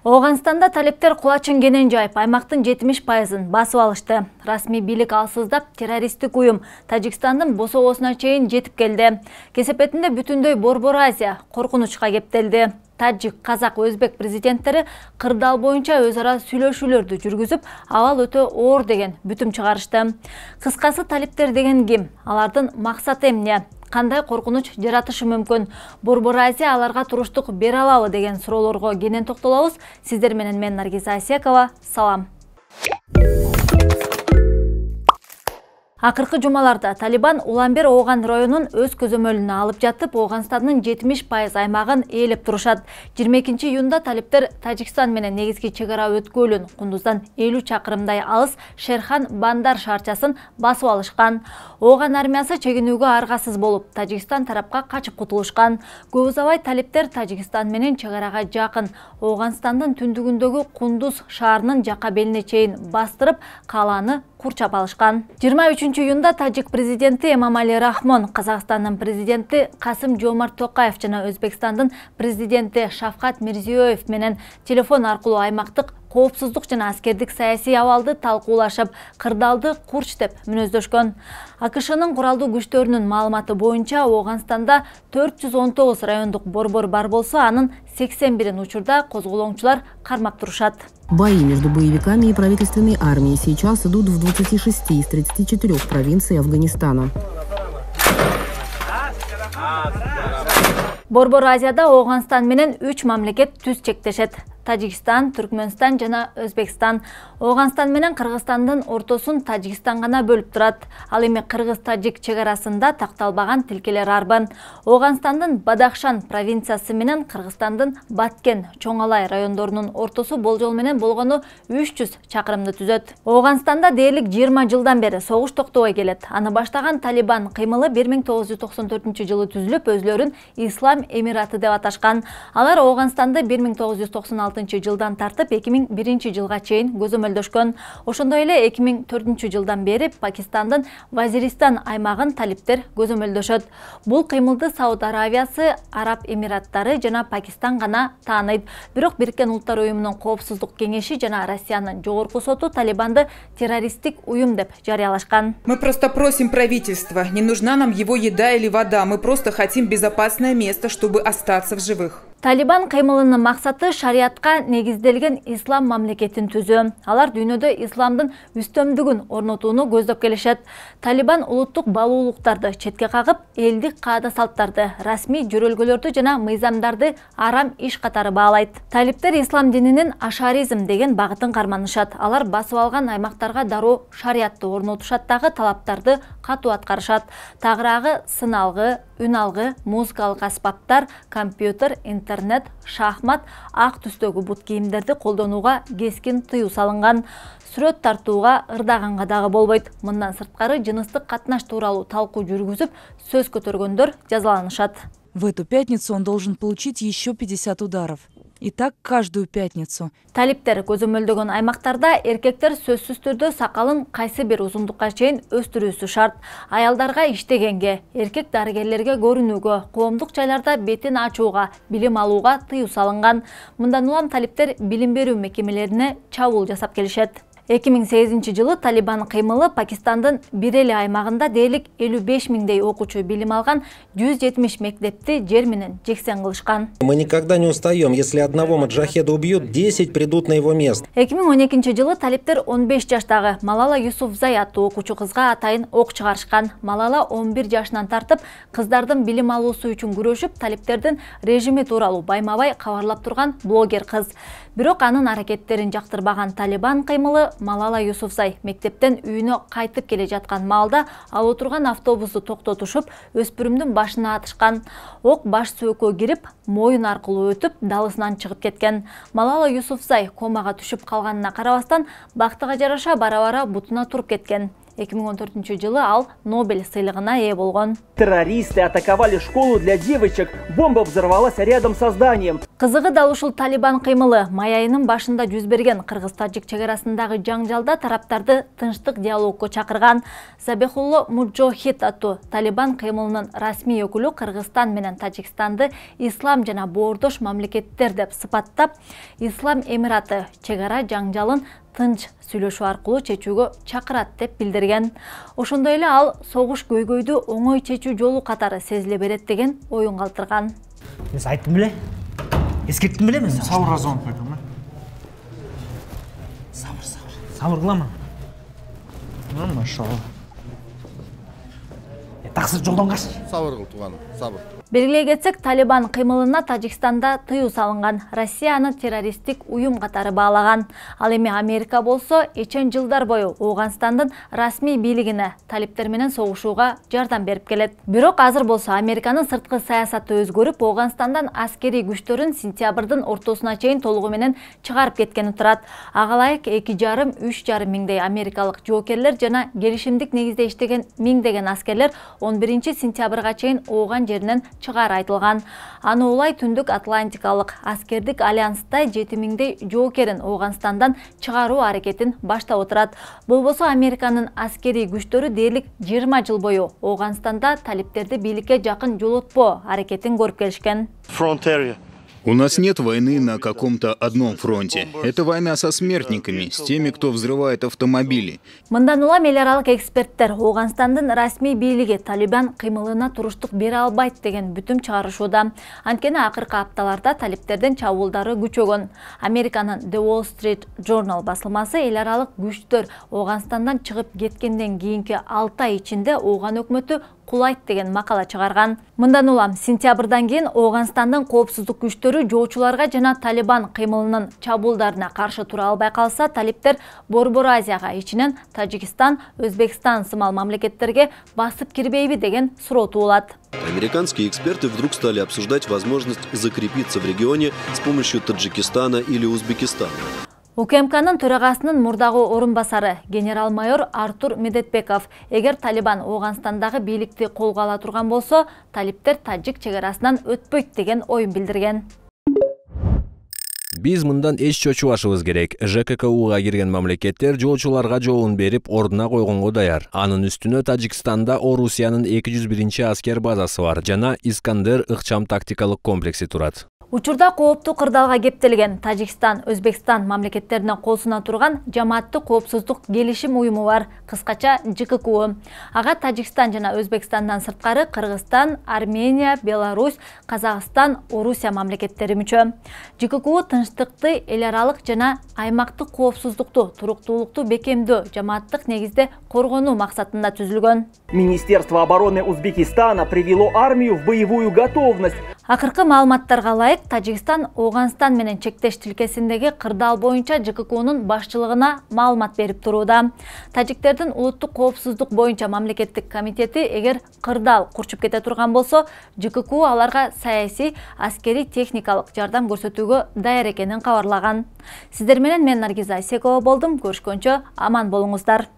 Ооганстанда талептер кулачын кенен жайып, аймактын 70%-ын басып алышты. Расмий бийлик алсыздап, террористтик уюм Тажикстандын босогосуна чейин жетип келди. Кесепетинде бүтүндөй Борбор Азия коркунучка кептелди. Таджик, казак, өзбек президенттери кырдаал боюнча өз ара сүйлөшүүлөрдү жүргүзүп, абал өтө оор деген бүтүм чыгарышты. Кыскасы, талептер деген ким? Алардын максаты эмне? Кандай коркунуч жаратышы мүмкүн? Борбор Азия аларга туруштук бере алабы деген суроолорго кенен токтолобуз. Сиздер менен мен Наргиза Асекова. Салам. Акыркы жумаларда Талибан Уланбер Ооган районун өз көзөмөлүнө алып жатып, Ооганстандын 70% аймагын ээлеп турушат. 22 июнда талептер Тажикстан менен негизги чек ара өткөөлүн Кундуздан 50 чакырымдай алыс Шерхан Бандар шаарчасын басып алышкан. Ооган армиясы чегинүүгө аргасыз болуп, Тажикстан тарапка качып кутулушкан. Көп узабай талептер Тажикстан менен чек арага жакын Ооганстандын түндүгүндөгү Кундуз шаарынын жака белине чейин бастырып, калааны курчап алышкан. 23 июнда Тажик президенти Эмомали Рахмон, Казакстандын президенти Касым-Жомарт Токаев жана Өзбекстандын президенти Шавкат Мирзиёев менен телефон аркылуу аймактык коопсуздук жана аскердик саясий абалды талкуулашып, кырдаалды курч деп мүнөздөшкөн. АКШнын куралдуу күчтөрүнүн маалыматы боюнча Ооганстанда 419 райондук борбор бар болсо, анын 81 учурда козголоңчулар кармап турушат. Бои между боевиками и правительственной армией сейчас идут в 26 из 34 провинций Афганистана. Борбор Азияда Ооганстан менен 3 мамлекет түз чектешет. Тажикстан, Түркмөнстан жана Өзбекстан. Ооганстан менен Кыргызстандын ортосун Тажикстан гана бөлүп турат. Ал эми Кыргыз-Тажик чек арасында такталбаган тилкелер арбын. Ооганстандын Бадахшан провинциясы менен Кыргызстандын Баткен, Чоңалай райондорунун ортосу болжол менен болгону 300 чакырымды түзөт. Ооганстанда дээрлик 20 жылдан бери согуш токтобой келет. Аны баштаган Талибан кыймылы 1994 жылы түзүлүп, өзлөрүн Ислам Эмираты деп аташкан. Алар Ооганстанды 1996 жылдан тартып 2001 жылга чейин көзөмөлдөшкөн. Ошондой эле 2004 жылдан бери Пакистандын Вазиристан аймагын талептер көзөмөлдөшөт. Бул кыймылды Сауд Аравиясы, Араб Эмираттары жана Пакистан гана тааныйт. Бирок Бириккен Улуттар уюмунун коопсуздук кеңеши жана Россиянын жогорку соту Талибанды террористтик уюм деп жарыялашкан. Мы просто просим правительства, не нужна нам его еда или вода, мы просто хотим безопасное место, чтобы остаться в живых. Талибан кыймылынын максаты шариатка негизделген ислам мамлекетин түзүү. Алар дүйнөдө исламдын үстөмдүгүн орнотууну көздөп келишет. Талибан улуттук баалуулуктарды четке кагып, элдик каада салттарды, расмий жөрөлгөлөрдү жана мыйзамдарды арам иш катары баалайт. Талептер ислам дининин ашаризм деген багытын карманышат. Алар басып алган аймактарга дароо шариатты орнотушат дагы талаптарды катуу аткарышат. Тагыраагы сын алгы, үн алгы, музыкалык аспаптар, компьютер, интернет, шахмат, ак түстөгү бут кийимдерди колдонууга кескин тыюу салынган. Сүрөт тартууга, ырдаганга дагы болбойт. Мындан сырткары жыныстык катнаш тууралуу талкуу жүргүзүп, сөз көтөргөндөр жазаланышат. В эту пятницу он должен получить еще 50 ударов. И так каждую пятницу. Талептер көзөмөлдөгөн аймактарда эркектер сөзсүз түрдө сакалын кайсы бир узундукка чейин өстүрүүсү шарт. Аялдарга иштегенге, эркек дарыгерлерге көрүнүүгө, коомдук жайларда бетин ачууга, билим алууга тыюу салынган. Мындан улам талептер билим берүү мекемелерине чабуул жасап келишет. 2008 жылы Талибан кыймылы Пакистандын бир эле аймагында дээрлик 55 миңдей окуучу билим алган 170 мектепти жер менен жексен кылышкан. Мы никогда не устаем. Если одного маджахеда убьют, 10 придут на его место. 2012 жылы талептер 15 жаштагы Малала Юсуфзай аттуу окуучу кызга атайын ок чыгарышкан. Малала 11 жашынан тартып, кыздардын билим алуусу үчүн күрөшүп, талептердин режими тууралуу байма-бай кабарлап турган блогер кыз. Бирок анын аракеттерин жактырбаган Талибан кыймылы Малала Юсуфзай мектептен үйүнө кайтып келе жаткан маалда ал отурган автобусту токтотушуп, өспүрүмдүн башына атышкан. Ок баш сөөккө кирип, моюн аркылуу өтүп, далысынан чыгып кеткен. Малала Юсуфзай комага түшүп калганына карабастан, бактыга жараша бара-бара бутуна туруп кеткен. 2014 жылы ал Нобель сыйлыгына ээ болгон. Террористы атаковали школу для девочек. Бомба взорвалась рядом со зданием. Кызыгы дал ушул Талибан кыймылы май айынын башында жүз берген кыргыз-тажик чегарасындагы жаңжалда тараптарды тынчтык диалогко чакырган. Забихулло Муджохид аттуу Талибан кыймылынын расмий өкүлү Кыргызстан менен Тажикстанды ислам жана боордош мамлекеттер деп сыпаттап, Ислам Эмираты чегара жаңжалын тынч сүйлөшүү аркылуу чечүүгө чакырат деп билдирген. Ошондой эле ал согуш көйгөйдү оңой чечүү жолу катары сезиле берет деген оюн калтырган. Мен айттым беле. Ескерттим беле мен. Сабыр разон койдум. Сабыр кылам. Машалла. Таксыр жолдон кач. Сабыр кыл тууганым, сабыр. Белгилей кетсек, Талибан кыймылына Тажикстанда тыюу салынган. Россия аны террористтик уюм катары баалаган. Ал эми Америка болсо, эчен жылдар бою Ооганстандын расмий бийлигине талиптер менен согушууга жардам берип келет. Бирок азыр болсо Американын сырткы саясаты өзгөрүп, Ооганстандан аскерий күчтөрүн сентябрдын ортосуна чейин толугу менен чыгарып кеткени турат. Ага ылайык 2,5–3,5 миңдей америкалык жоокерлер жана келишимдик негизде иштеген миңдеген аскерлер 11 сентябрга чейин Ооган жеринен чыгар айтылган. Аны улай Түндүк Атлантикалык аскердик альянстай 7 миңдей жоокерин Ооганстандан чыгаруу аракетин баштап отурат. Болбосо Американын аскерий күчтөрү дээрлик 20 жыл бою Ооганстанда талиптерди бийликке жакын жолотпоо аракетин көрүп келишкен. У нас нет войны на каком-то одном фронте. Это война со смертниками, с теми, кто взрывает автомобили. Мындан улам эл аралык эксперттер Ооганстандын расмий бийлиги Талибан кыймылына туруштук бере албайт деген бүтүм чыгарышууда. Анткени акыркы апталарда талиптердин чабуулдары күчөгөн. Американын The Wall Street Journal басылмасы эл аралык күчтөр Ооганстандан чыгып кеткенден кийинки 6 ай ичинде Ооган өкмөтү кулайт деген макала чыгарган. Мындан улам сентябрдан кийин Ооганстандын коопсуздук күчтөрү жоочуларга жана Талибан кыймылынын чабуулдарына каршы тура албай калса, талиптер Борбор Азияга, ичинен Тажикстан, Өзбекстан сымал мамлекеттерге басып кирбейби деген суроо туулат. Американские эксперты вдруг стали обсуждать возможность закрепиться в регионе с помощью Таджикистана или Узбекистана. УКМКнын төрагасынын мурдагы орунбасары генерал-майор Артур Медетбеков эгер Талибан Ооганстандагы бийликти колго ала турган болсо, талиптер Тажик чегарасынан өтпөйт деген оюн билдирген. Биз мындан эч чочубашыбыз керек. ЖККУга кирген мамлекеттер жоочуларга жообун берип, ордуна койгонго даяр. Анын үстүнө Тажикстанда Орусиянын 201 аскер базасы бар жана Искандер ыкчам тактикалык комплекси турат. Учурда кооптуу кырдаалга кептелген Тажикстан, Өзбекстан мамлекеттеринин колсуна турган жамааттык коопсуздук келишим уюму бар, кыскача ЖККУ. Ага Тажикстан жана Өзбекстандан сырткары Кыргызстан, Армения, Беларусь, Казакстан, Орусия мамлекеттери мүчө. ЖККУ тынчтыкты, эл аралык жана аймактык коопсуздукту, туруктуулукту бекемдөө, жамааттык негизде коргонуу максатында түзүлгөн. Министерство обороны Узбекистана привело армию в боевую готовность. Акыркы маалыматтарга ылайык, Тажикстан Ооганстан менен чектеш тилкесиндеги кырдаал боюнча ЖККУнун башчылыгына маалымат берип турууда. Тажиктердин улуттук коопсуздук боюнча мамлекеттик комитети эгер кырдаал курчуп кете турган болсо, ЖККУ аларга саясий, аскерий техникалык жардам көрсөтүүгө даяр экенин кабарлаган. Сиздер менен мен Наргиза Исекова болдум. Көрүшкөнчө аман болуңуздар.